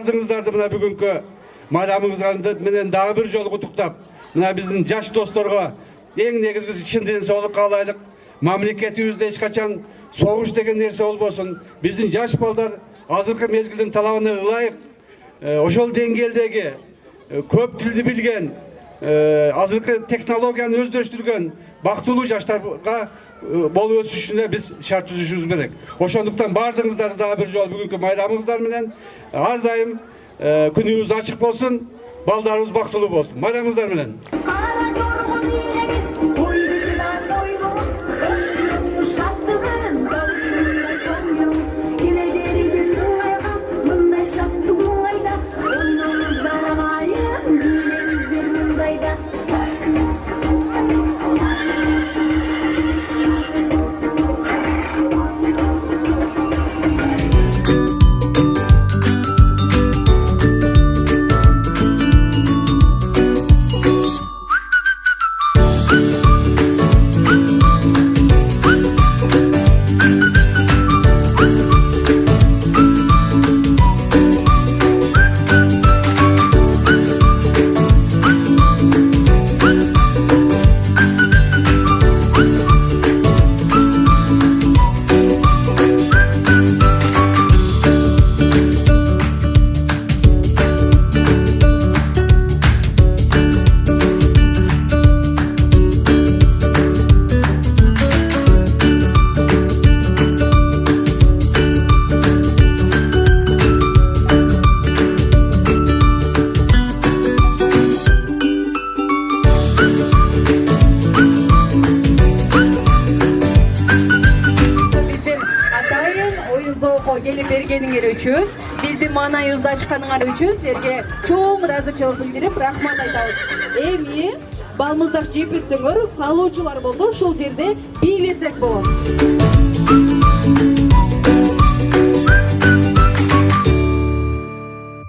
бардыңыздарды мына бүгүнкү майрамыңызга менен дагы бир жолу куттуктап, мына биздин жаш досторго эң негизгиси чын ден соолук каалайлык. Мамлекетибизде эч качан согуш деген нерсе болбосун. Биздин жаш балдар азыркы мезгилдин талабына ылайык ошол деңгээлдеги көп тилди билген, азыркы технологияны өздөштүргөн бактылуу жаштарга болуп өсүшүнө биз шарт түзүшүбүз керек. Ошондуктан бардыңыздарды дагы бир жолу бүгүнкү майрамыңыздар менен ар дайым күнүбүз ачык болсун, балдарыбыз бактылуу болсун. Майрамыңыздар менен. Gelip bergeniңер үчүн, биздин маанайыбызды ачканыңар үчүн силерге чоң ыраазычылык билдирип, рахмат айтабыз. Эми балмуздак жеп бүтсөңөр, калуучулар болсо ушул жерде бийлесек болот.